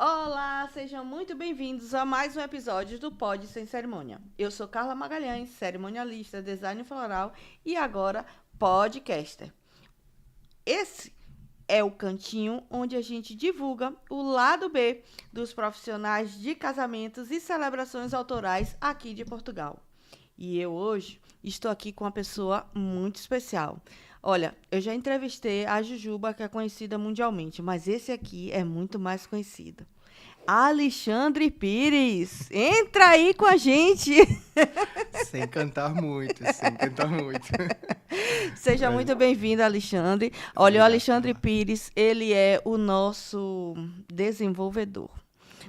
Olá, sejam muito bem-vindos a mais um episódio do Pod Sem Cerimônia. Eu sou Carla Magalhães, cerimonialista, design floral e agora podcaster. Esse é o cantinho onde a gente divulga o lado B dos profissionais de casamentos e celebrações autorais aqui de Portugal. E eu hoje estou aqui com uma pessoa muito especial. Olha, eu já entrevistei a Jujuba, que é conhecida mundialmente, mas esse aqui é muito mais conhecido. Alexandre Pires, entra aí com a gente. Sem cantar muito, sem cantar muito. Seja Mas, muito bem-vindo, Alexandre. Olha, o obrigado, Alexandre Carla. Pires, ele é o nosso desenvolvedor.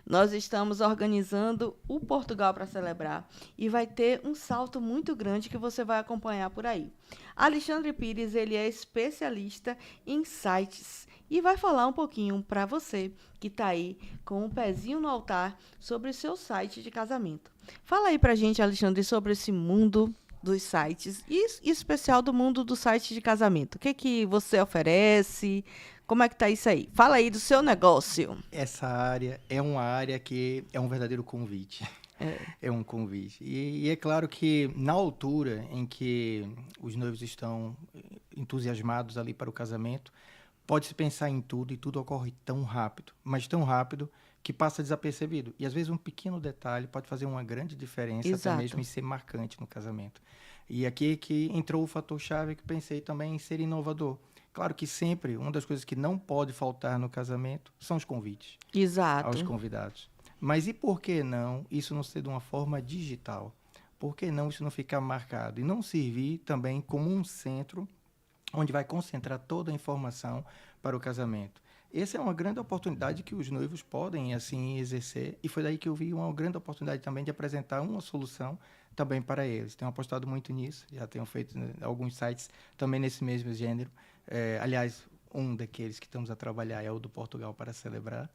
Nós estamos organizando o Portugal para celebrar e vai ter um salto muito grande que você vai acompanhar por aí. Alexandre Pires, ele é especialista em sites e vai falar um pouquinho para você que está aí com um pezinho no altar sobre o seu site de casamento. Fala aí para a gente, Alexandre, sobre esse mundo dos sites e em especial do mundo do site de casamento. O que que você oferece? Como é que tá isso aí? Fala aí do seu negócio. Essa área é uma área que é um verdadeiro convite. É, É um convite. E é claro que na altura em que os noivos estão entusiasmados ali para o casamento, pode-se pensar em tudo e tudo ocorre tão rápido, mas tão rápido que passa desapercebido. E às vezes um pequeno detalhe pode fazer uma grande diferença, até mesmo exato. em ser marcante no casamento. E aqui que entrou o fator-chave que pensei também em ser inovador. Claro que sempre uma das coisas que não pode faltar no casamento são os convites aos Exato. convidados. Mas e por que não isso não ser de uma forma digital? Por que não isso não ficar marcado? E não servir também como um centro onde vai concentrar toda a informação para o casamento. Essa é uma grande oportunidade que os noivos podem, assim, exercer, e foi daí que eu vi uma grande oportunidade também de apresentar uma solução também para eles. Tenho apostado muito nisso, já tenho feito alguns sites também nesse mesmo gênero. Aliás, um daqueles que estamos a trabalhar é o do Portugal para celebrar,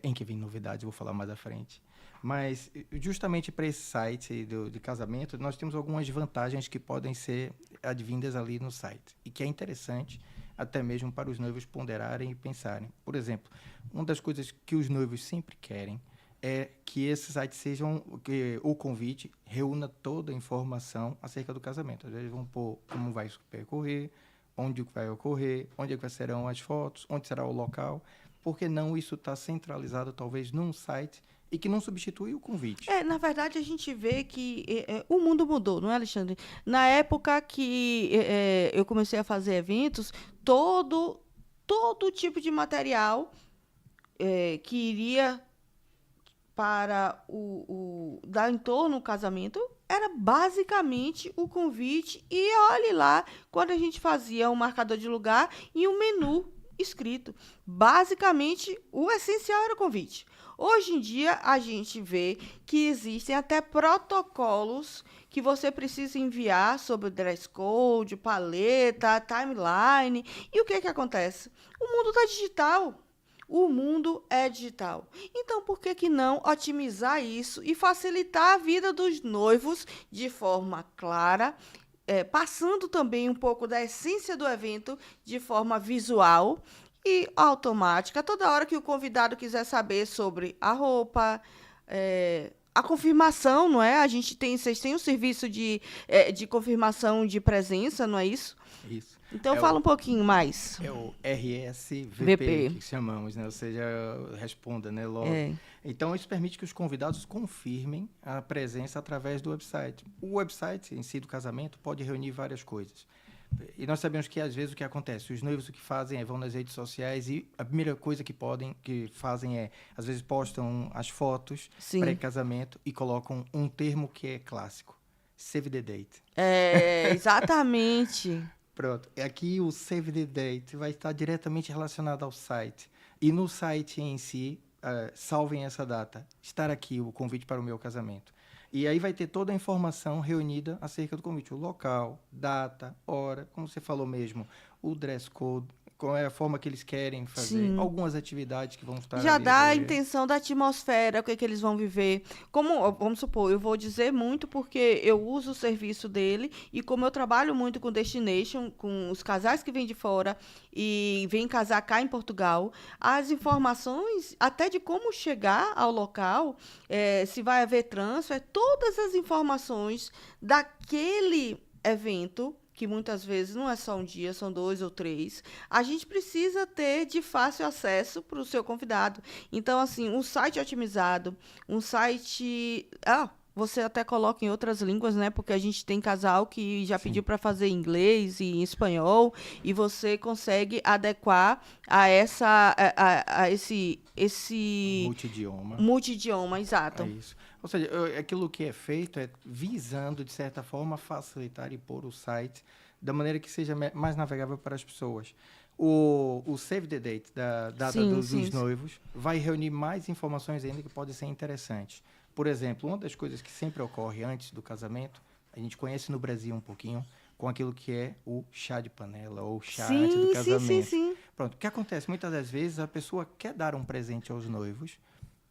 em que vem novidades, vou falar mais à frente. Mas, justamente para esse site de casamento, nós temos algumas vantagens que podem ser advindas ali no site. E que é interessante, até mesmo para os noivos ponderarem e pensarem. Por exemplo, uma das coisas que os noivos sempre querem é que esse site seja que o convite reúna toda a informação acerca do casamento. Às vezes vão pôr como vai percorrer, onde vai ocorrer, onde é que serão as fotos, onde será o local. Por que não isso está centralizado, talvez, num site e que não substitui o convite? Na verdade, a gente vê que o mundo mudou, não é, Alexandre? Na época que eu comecei a fazer eventos, todo tipo de material que iria para dar em torno ao casamento era basicamente o convite e olhe lá quando a gente fazia um marcador de lugar e um menu escrito. Basicamente, o essencial era o convite. Hoje em dia, a gente vê que existem até protocolos que você precisa enviar sobre o dress code, paleta, timeline. E o que que acontece? O mundo está digital. O mundo é digital. Então, por que que não otimizar isso e facilitar a vida dos noivos de forma clara, passando também um pouco da essência do evento de forma visual e automática? Toda hora que o convidado quiser saber sobre a roupa, a confirmação, não é? Vocês têm um serviço de confirmação de presença, não é isso? Isso. Então, É fala o, um pouquinho mais. é o RSVP, VP. que chamamos, né? Ou seja, responda, né, logo. É, Então, isso permite que os convidados confirmem a presença através do website. O website em si do casamento pode reunir várias coisas. E nós sabemos que, às vezes, o que acontece? Os noivos o que fazem é vão nas redes sociais e a primeira coisa que fazem é, às vezes, postam as fotos sim. pré-casamento e colocam um termo que é clássico. Save the date. Exatamente. Pronto. Aqui o Save the Date vai estar diretamente relacionado ao site. E no site em si, salvem essa data. Estar aqui o convite para o meu casamento. E aí vai ter toda a informação reunida acerca do convite. O local, data, hora, como você falou mesmo, o dress code, qual é a forma que eles querem fazer, Sim. algumas atividades que vão estar Já ali. dá a intenção da atmosfera, o que, que eles vão viver. Como, vamos supor, eu vou dizer muito porque eu uso o serviço dele e como eu trabalho muito com Destination, com os casais que vêm de fora e vêm casar cá em Portugal, as informações, até de como chegar ao local, se vai haver transfer, todas as informações daquele evento, que muitas vezes não é só um dia, são 2 ou 3, a gente precisa ter de fácil acesso para o seu convidado. Então, assim, um site otimizado, um site. Você até coloca em outras línguas, né? Porque a gente tem casal que já pediu Sim. para fazer em inglês e em espanhol, e você consegue adequar a esse Multidioma. multidioma, É exato. isso. Ou seja, aquilo que é feito é visando, de certa forma, facilitar e pôr o site da maneira que seja mais navegável para as pessoas. O Save the Date, da data Sim, dos sim. noivos, vai reunir mais informações ainda que podem ser interessantes. Por exemplo, uma das coisas que sempre ocorre antes do casamento, a gente conhece no Brasil um pouquinho, com aquilo que é o chá de panela ou chá antes do Sim, sim, sim, casamento. sim. Pronto, o que acontece? Muitas das vezes a pessoa quer dar um presente aos noivos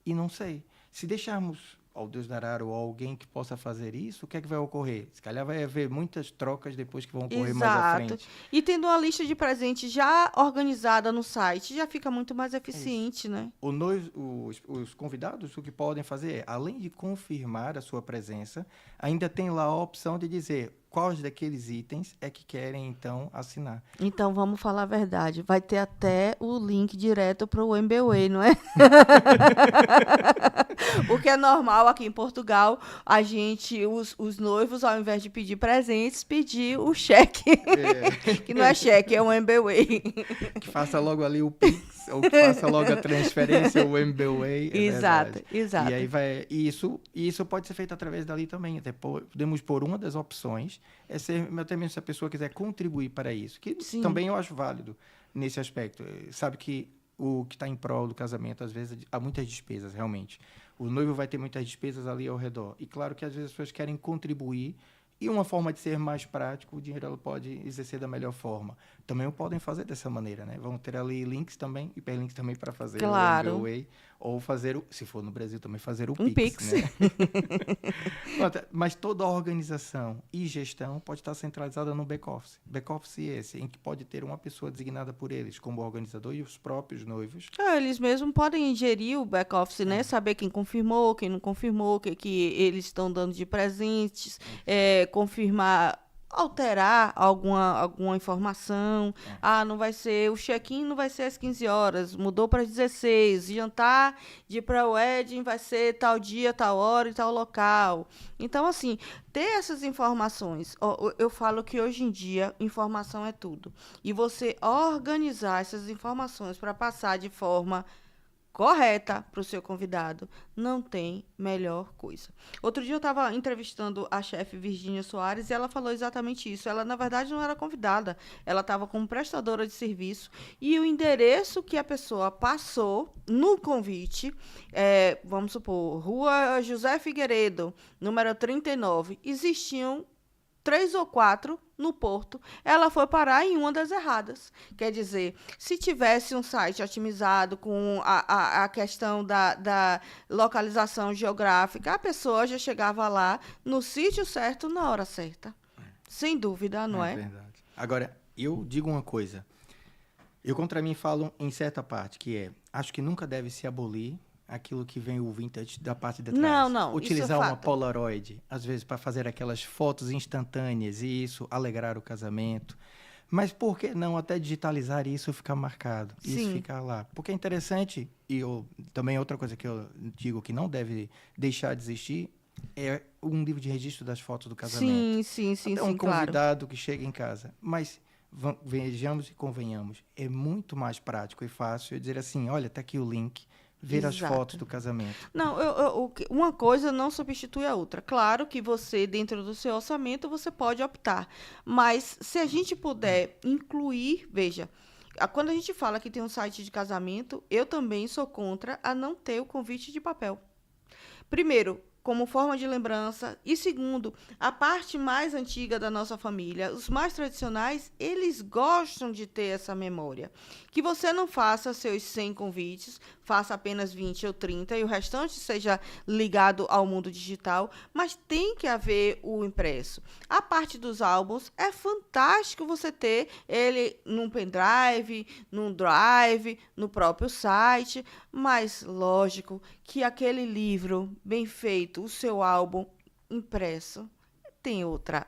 e não sei. Se deixarmos ao Deus dará ou alguém que possa fazer isso, o que é que vai ocorrer? Se calhar vai haver muitas trocas depois que vão ocorrer mais à Exato. frente. E tendo uma lista de presentes já organizada no site, já fica muito mais É isso. eficiente, né? Os convidados, o que podem fazer é, além de confirmar a sua presença, ainda tem lá a opção de dizer quais daqueles itens é que querem, então, assinar. Então vamos falar a verdade. Vai ter até o link direto para o MBWay, não é? Porque é normal aqui em Portugal, os noivos, ao invés de pedir presentes, pedir o cheque. Que não é cheque, é um MBWay. Que faça logo ali o Pix, ou que faça logo a transferência, o MBWay, é Exato, verdade. exato. E aí vai, isso pode ser feito através dali também. Até podemos pôr uma das opções, até mesmo se a pessoa quiser contribuir para isso, que Sim. também eu acho válido nesse aspecto. Sabe que o que está em prol do casamento, às vezes, há muitas despesas, realmente. O noivo vai ter muitas despesas ali ao redor. E claro que às vezes as pessoas querem contribuir. E uma forma de ser mais prático, o dinheiro ela pode exercer da melhor forma. Também o podem fazer dessa maneira, né? Vão ter ali links também, hiperlinks também para fazer Claro. o MBWay, ou fazer se for no Brasil também, fazer o Um Pix, Pix. né? Mas toda a organização e gestão pode estar centralizada no back-office. Back-office esse, em que pode ter uma pessoa designada por eles, como organizador e os próprios noivos. Eles mesmos podem gerir o back-office, né? Saber quem confirmou, quem não confirmou, o que eles estão dando de presentes, confirmar, alterar alguma informação. Não vai ser, o check-in não vai ser às 15 horas, mudou para as 16. Jantar de pré-wedding vai ser tal dia, tal hora e tal local. Então, assim, ter essas informações. Eu falo que hoje em dia, informação é tudo. E você organizar essas informações para passar de forma correta para o seu convidado, não tem melhor coisa. Outro dia eu estava entrevistando a chefe Virgínia Soares e ela falou exatamente isso. Ela, na verdade, não era convidada. Ela estava como prestadora de serviço e o endereço que a pessoa passou no convite, vamos supor, Rua José Figueiredo, número 39, existiam 3 ou 4 no Porto, ela foi parar em uma das erradas. Quer dizer, se tivesse um site otimizado com a questão da localização geográfica, a pessoa já chegava lá no sítio certo, na hora certa. Sem dúvida, não é? É verdade. Agora, eu digo uma coisa. Eu contra mim falo em certa parte, que acho que nunca deve se abolir aquilo que vem o vintage da parte de trás. Não, utilizar isso é uma fato. Polaroid, às vezes para fazer aquelas fotos instantâneas e isso alegrar o casamento. Mas por que não até digitalizar e isso ficar marcado? Isso Sim. ficar lá. Porque é interessante, também outra coisa que eu digo que não deve deixar de existir é um livro de registro das fotos do casamento. Sim, Até um claro. convidado que chega em casa. Mas vejamos e convenhamos, é muito mais prático e fácil eu dizer assim, olha, tá aqui o link, ver as Exato. fotos do casamento. Não, uma coisa não substitui a outra. Claro que você, dentro do seu orçamento, você pode optar. Mas se a gente puder incluir, veja, quando a gente fala que tem um site de casamento, eu também sou contra a não ter o convite de papel. Primeiro, como forma de lembrança. E segundo, a parte mais antiga da nossa família, os mais tradicionais, eles gostam de ter essa memória. Que você não faça seus 100 convites, faça apenas 20 ou 30 e o restante seja ligado ao mundo digital, mas tem que haver o impresso. A parte dos álbuns, é fantástico você ter ele num pendrive, num drive, no próprio site, mas lógico que aquele livro bem feito, o seu álbum impresso, tem outra,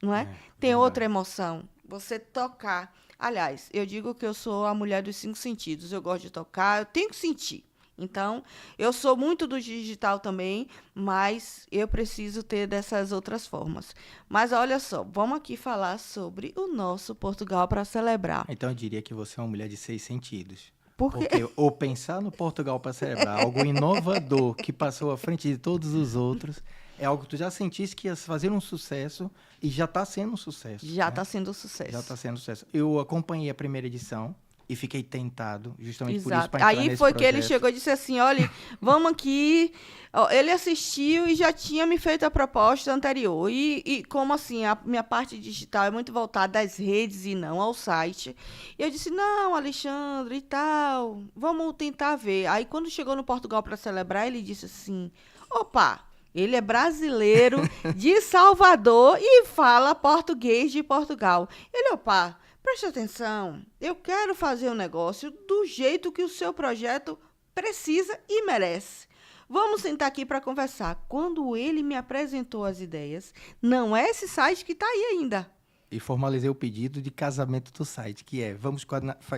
não é? Tem outra emoção. Você tocar. Aliás, eu digo que eu sou a mulher dos 5 sentidos. Eu gosto de tocar, eu tenho que sentir. Então, eu sou muito do digital também, mas eu preciso ter dessas outras formas. Mas olha só, vamos aqui falar sobre o nosso Portugal para celebrar. Então eu diria que você é uma mulher de 6 sentidos. Por quê? Porque ou pensar no Portugal para celebrar algo inovador que passou à frente de todos os outros, é algo que tu já sentiste que ia fazer um sucesso e já está sendo um sucesso. Já está sendo um sucesso. Já está sendo um sucesso. Eu acompanhei a primeira edição e fiquei tentado, justamente por isso, Exato. para entrar Aí nesse foi que ele projeto. chegou e disse assim, olha, vamos aqui. Ó, ele assistiu e já tinha me feito a proposta anterior. E como assim, a minha parte digital é muito voltada às redes e não ao site. E eu disse, não, Alexandre e tal, vamos tentar ver. Aí quando chegou no Portugal para celebrar, ele disse assim, opa, ele é brasileiro de Salvador e fala português de Portugal. Ele, opa, preste atenção, eu quero fazer um negócio do jeito que o seu projeto precisa e merece. Vamos sentar aqui para conversar. Quando ele me apresentou as ideias, não é esse site que está aí ainda. E formalizei o pedido de casamento do site, que é, vamos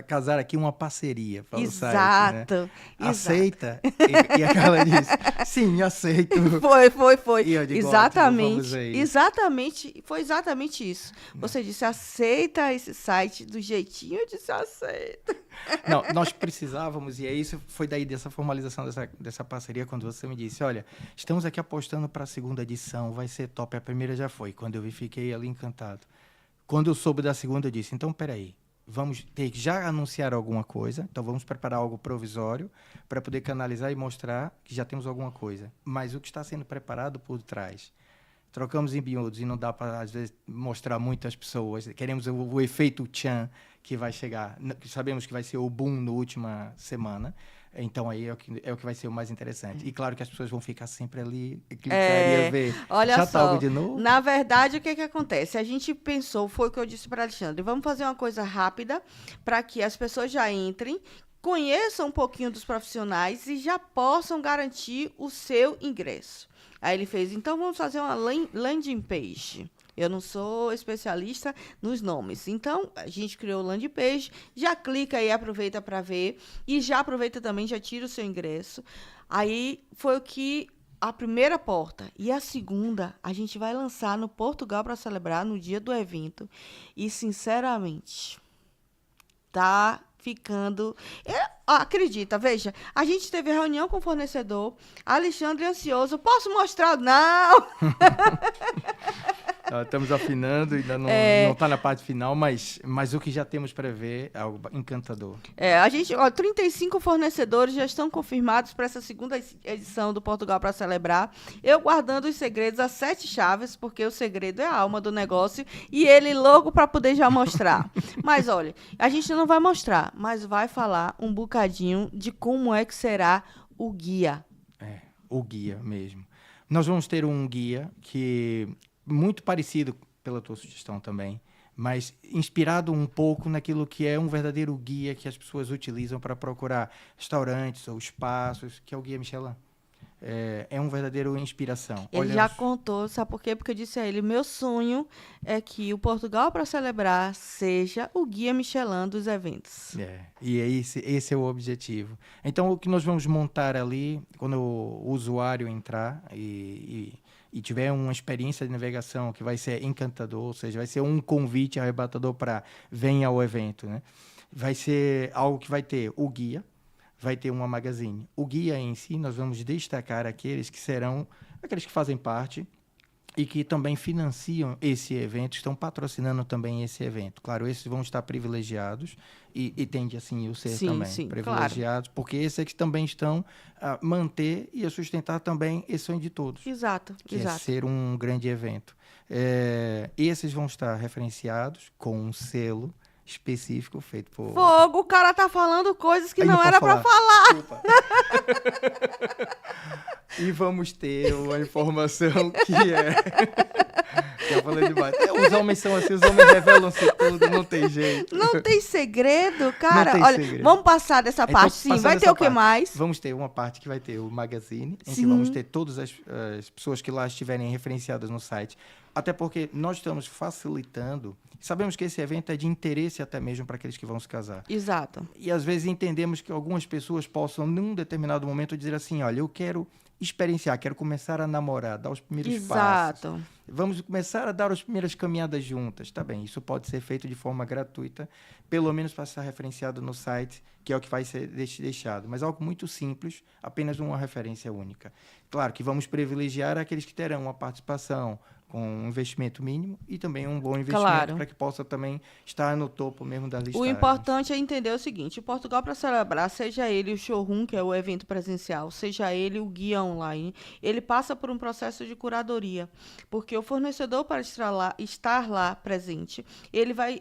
casar aqui uma parceria para o site, né? Exato. Aceita? E aquela disse, sim, aceito. Foi. E eu digo, Exatamente. ótimo, vamos aí. Exatamente. Foi exatamente isso. Você disse, aceita esse site do jeitinho. Eu disse, aceita. Não, nós precisávamos, e é isso, foi daí dessa formalização dessa parceria, quando você me disse, olha, estamos aqui apostando para a segunda edição, vai ser top. A primeira já foi. Quando eu vi, fiquei ali encantado. Quando eu soube da segunda, eu disse, então, peraí, vamos ter que já anunciar alguma coisa, então vamos preparar algo provisório para poder canalizar e mostrar que já temos alguma coisa. Mas o que está sendo preparado por trás? Trocamos em miúdos e não dá para, às vezes, mostrar muito às pessoas. Queremos o efeito tchan que vai chegar. Sabemos que vai ser o boom na última semana. Então, aí é o que vai ser o mais interessante. E claro que as pessoas vão ficar sempre ali, clicaria ver. Olha Já só, tá algo de novo? na verdade, o que acontece? A gente pensou, foi o que eu disse para Alexandre, vamos fazer uma coisa rápida para que as pessoas já entrem, conheçam um pouquinho dos profissionais e já possam garantir o seu ingresso. Aí ele fez, então vamos fazer uma landing page. Eu não sou especialista nos nomes. Então, a gente criou o landing page, já clica aí, aproveita para ver. E já aproveita também, já tira o seu ingresso. Aí foi o que a primeira porta. E a segunda, a gente vai lançar no Portugal para celebrar no dia do evento. E, sinceramente, tá ficando... acredita, veja, a gente teve reunião com o fornecedor, Alexandre ansioso, posso mostrar? Não! Estamos afinando, ainda não está na parte final, mas o que já temos para ver é algo encantador. A gente, 35 fornecedores já estão confirmados para essa segunda edição do Portugal para celebrar. Eu guardando os segredos, as 7 chaves, porque o segredo é a alma do negócio e ele logo para poder já mostrar. Mas olha, a gente não vai mostrar, mas vai falar um bocadinho de como é que será o guia. O guia mesmo. Nós vamos ter um guia que... muito parecido pela tua sugestão também, mas inspirado um pouco naquilo que é um verdadeiro guia que as pessoas utilizam para procurar restaurantes ou espaços, que é o Guia Michelin. É um verdadeiro inspiração. Ele já contou, sabe por quê? Porque eu disse a ele, meu sonho é que o Portugal para celebrar seja o Guia Michelin dos eventos. E esse é o objetivo. Então, o que nós vamos montar ali, quando o usuário entrar e tiver uma experiência de navegação que vai ser encantador, ou seja, vai ser um convite arrebatador para venha ao evento, né? Vai ser algo que vai ter o guia, vai ter uma magazine. O guia em si, nós vamos destacar aqueles que serão, aqueles que fazem parte e que também financiam esse evento, estão patrocinando também esse evento. Claro, esses vão estar privilegiados e tende assim o ser Sim, também sim, claro. privilegiados, porque esses é que também estão a manter e a sustentar também esse sonho de todos, Exato, que é exato. ser um grande evento. Esses vão estar referenciados com um selo específico feito por... Fogo, o cara tá falando coisas que Aí não não posso era pra falar. falar. Desculpa. E vamos ter uma informação que já falei demais. Os homens são assim, os homens revelam-se tudo, não tem jeito. Não tem segredo, Não cara. tem Olha, segredo. vamos passar dessa Então, parte, sim. passando Vai ter essa o que parte, mais? vamos ter uma parte que vai ter o magazine, em que Sim. vamos ter todas as pessoas que lá estiverem referenciadas no site. Até porque nós estamos facilitando. Sabemos que esse evento é de interesse até mesmo para aqueles que vão se casar. Exato. E às vezes entendemos que algumas pessoas possam, num determinado momento, dizer assim: olha, eu quero experienciar, quero começar a namorar, dar os primeiros passos. Exato. Vamos começar a dar as primeiras caminhadas juntas. Tá bem, isso pode ser feito de forma gratuita, pelo menos para estar referenciado no site, que é o que vai ser deixado. Mas algo muito simples, apenas uma referência única. Claro que vamos privilegiar aqueles que terão uma participação com um investimento mínimo e também um bom investimento Claro. para que possa também estar no topo mesmo das O listagens. importante é entender o seguinte: o Portugal para Celebrar, seja ele o showroom, que é o evento presencial, seja ele o guia online, ele passa por um processo de curadoria, porque o fornecedor, para estar lá presente,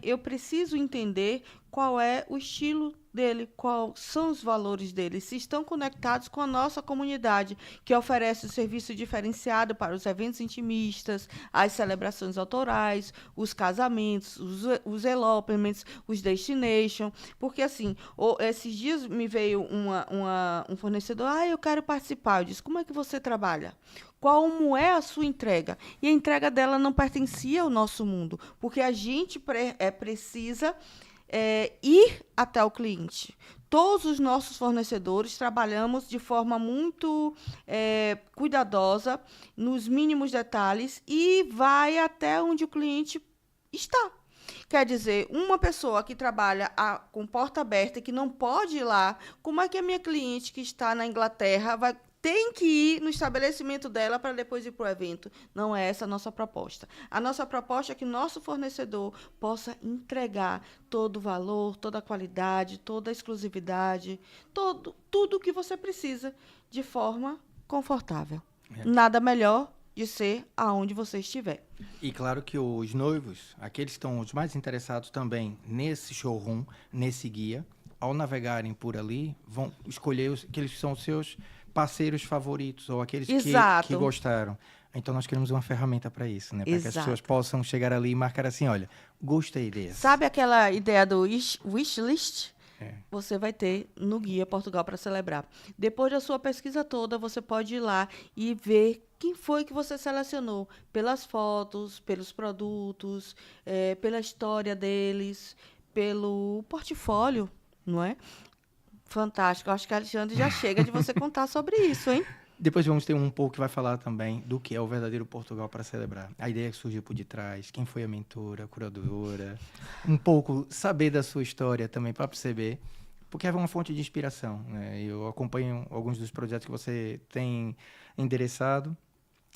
eu preciso entender qual é o estilo dele, quais são os valores dele, se estão conectados com a nossa comunidade, que oferece o serviço diferenciado para os eventos intimistas, as celebrações autorais, os casamentos, os elopements, os destination, porque assim, esses dias me veio um fornecedor, eu quero participar, eu disse, como é que você trabalha? Como é a sua entrega? E a entrega dela não pertencia ao nosso mundo, porque a gente precisa ir até o cliente. Todos os nossos fornecedores trabalhamos de forma muito cuidadosa, nos mínimos detalhes, e vai até onde o cliente está. Quer dizer, uma pessoa que trabalha com porta aberta e que não pode ir lá, como é que a minha cliente que está na Inglaterra tem que ir no estabelecimento dela para depois ir para o evento? Não é essa a nossa proposta. A nossa proposta é que o nosso fornecedor possa entregar todo o valor, toda a qualidade, toda a exclusividade, tudo o que você precisa de forma confortável. Nada melhor de ser aonde você estiver. E claro que os noivos, aqueles que estão os mais interessados também nesse showroom, nesse guia, ao navegarem por ali, vão escolher aqueles que são os seus parceiros favoritos ou aqueles que gostaram. Então nós queremos uma ferramenta para isso, né? Para que as pessoas possam chegar ali e marcar assim, olha, gostei desse. Sabe aquela ideia do wish list? Você vai ter no Guia Portugal para Celebrar. Depois da sua pesquisa toda, você pode ir lá e ver quem foi que você selecionou. Pelas fotos, pelos produtos, pela história deles, pelo portfólio, não é? Fantástico. Eu acho que a Alexandre já chega de você contar sobre isso, hein? Depois vamos ter um pouco que vai falar também do que é o verdadeiro Portugal para Celebrar. A ideia que surgiu por detrás, quem foi a mentora, a curadora, um pouco saber da sua história também para perceber, porque é uma fonte de inspiração, né? Eu acompanho alguns dos projetos que você tem endereçado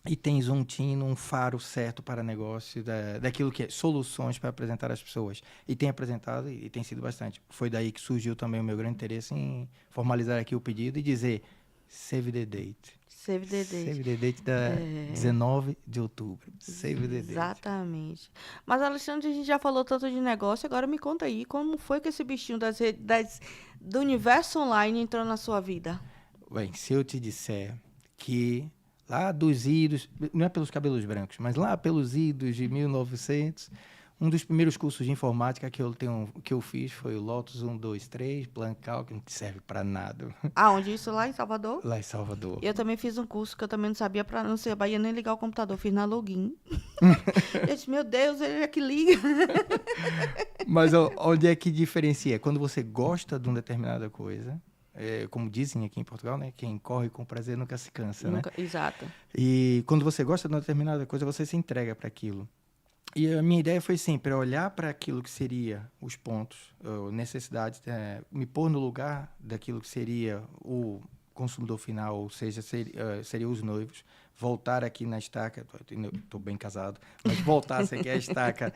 e tens um tino, um faro certo para negócio, daquilo que é soluções para apresentar às pessoas. E tem apresentado e tem sido bastante. Foi daí que surgiu também o meu grande interesse em formalizar aqui o pedido e dizer save the date. Save the date. Save the date da 19 de outubro. Save the date. Exatamente. Mas, Alexandre, a gente já falou tanto de negócio, agora me conta aí, como foi que esse bichinho do universo online entrou na sua vida? Bem, se eu te disser que lá dos idos, não é pelos cabelos brancos, mas lá pelos idos de 1900, um dos primeiros cursos de informática que eu fiz foi o Lotus 123, Blancal, que não serve para nada. Aonde isso? Lá em Salvador? Lá em Salvador. Eu também fiz um curso que eu também não sabia, para não ser a Bahia nem ligar o computador, fiz na login. Eu disse, meu Deus, ele é que liga. Mas onde é que diferencia? Quando você gosta de uma determinada coisa, como dizem aqui em Portugal, né? Quem corre com prazer nunca se cansa, né? Exato. E quando você gosta de uma determinada coisa, você se entrega para aquilo. E a minha ideia foi sempre olhar para aquilo que seria os pontos, necessidades, me pôr no lugar daquilo que seria o consumidor final, ou seja, seriam os noivos, voltar aqui na estaca, estou bem casado, mas voltasse aqui à estaca,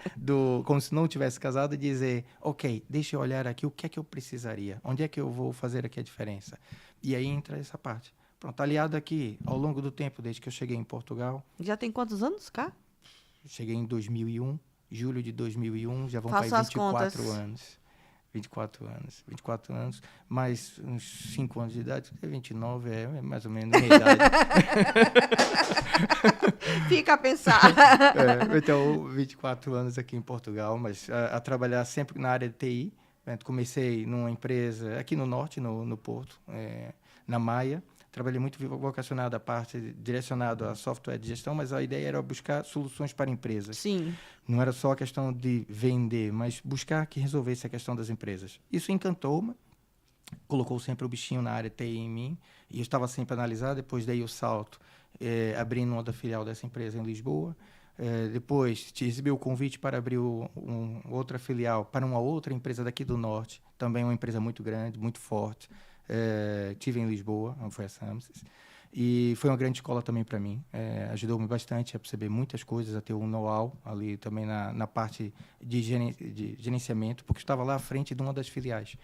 como se não tivesse casado, e dizer, ok, deixa eu olhar aqui o que é que eu precisaria, onde é que eu vou fazer aqui a diferença. E aí entra essa parte. Pronto, aliado aqui, ao longo do tempo, desde que eu cheguei em Portugal. Já tem quantos anos cá? Cheguei em 2001, julho de 2001, já vão Faço para as 24 contas. anos. 24 anos, mais uns 5 anos de idade, 29 é mais ou menos a minha idade. Fica a pensar. Então, 24 anos aqui em Portugal, mas a trabalhar sempre na área de TI. Comecei numa empresa aqui no Norte, no Porto, na Maia. Trabalhei muito vocacionado à parte, direcionado a software de gestão, mas a ideia era buscar soluções para empresas. Sim. Não era só a questão de vender, mas buscar que resolvesse a questão das empresas. Isso encantou-me, colocou sempre o bichinho na área TI em mim, e eu estava sempre a analisar. Depois dei o salto, abrindo uma outra filial dessa empresa em Lisboa. Depois recebi o convite para abrir outra filial para uma outra empresa daqui do Norte, também uma empresa muito grande, muito forte. Tive em Lisboa, foi a Samsys, e foi uma grande escola também para mim. Ajudou-me bastante a perceber muitas coisas, a ter um know-how ali também na parte de gerenciamento, porque estava lá à frente de uma das filiais.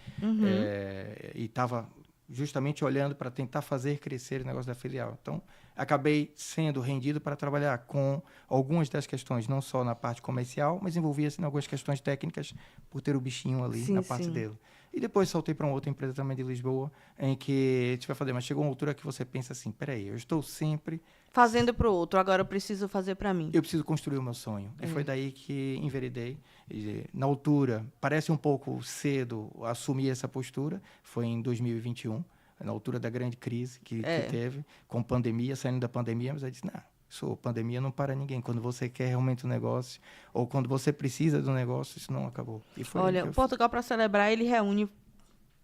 E estava justamente olhando para tentar fazer crescer o negócio da filial. Então, acabei sendo rendido para trabalhar com algumas das questões, não só na parte comercial, mas envolvia-se em algumas questões técnicas, por ter o bichinho ali na parte dele. E depois saltei para uma outra empresa também de Lisboa, em que a gente vai fazer, mas chegou uma altura que você pensa assim, peraí, eu estou sempre fazendo para o outro, agora eu preciso fazer para mim. Eu preciso construir o meu sonho. E foi daí que enveredei. E, na altura, parece um pouco cedo assumir essa postura, foi em 2021, na altura da grande crise que teve, com pandemia, saindo da pandemia, mas eu disse, não, pandemia não para ninguém. Quando você quer realmente um negócio, ou quando você precisa do negócio, isso não acabou. E foi Olha, o Portugal para Celebrar, ele reúne,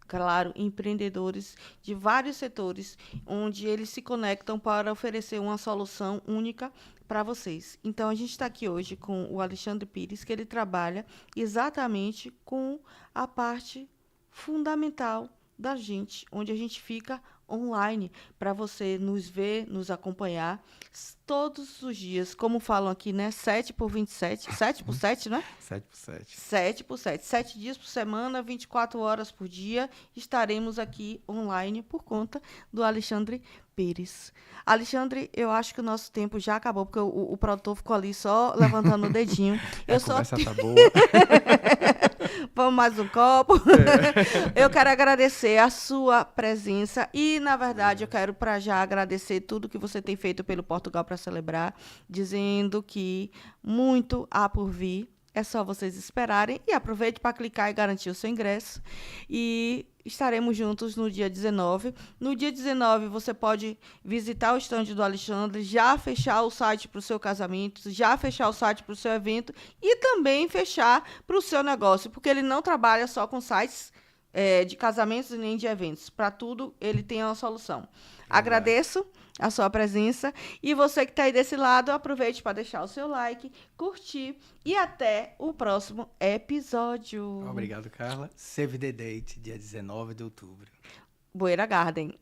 claro, empreendedores de vários setores, onde eles se conectam para oferecer uma solução única para vocês. Então, a gente está aqui hoje com o Alexandre Pires, que ele trabalha exatamente com a parte fundamental da gente, onde a gente fica online, para você nos ver, nos acompanhar todos os dias, como falam aqui, né? 7 por 27, 7 por 7, né? 7 por 7. 7 por 7, 7 dias por semana, 24 horas por dia, estaremos aqui online por conta do Alexandre Pires. Alexandre, eu acho que o nosso tempo já acabou, porque o produtor ficou ali só levantando o dedinho. A conversa tá boa. Vamos mais um copo. Eu quero agradecer a sua presença e, na verdade, eu quero para já agradecer tudo que você tem feito pelo Portugal para Celebrar, dizendo que muito há por vir. É só vocês esperarem e aproveite para clicar e garantir o seu ingresso. E estaremos juntos no dia 19. No dia 19, você pode visitar o estande do Alexandre, já fechar o site para o seu casamento, já fechar o site para o seu evento e também fechar para o seu negócio, porque ele não trabalha só com sites de casamentos e nem de eventos. Para tudo, ele tem uma solução. Agradeço a sua presença. E você que está aí desse lado, aproveite para deixar o seu like, curtir e até o próximo episódio. Obrigado, Carla. Save the date, dia 19 de outubro. Bueira Garden.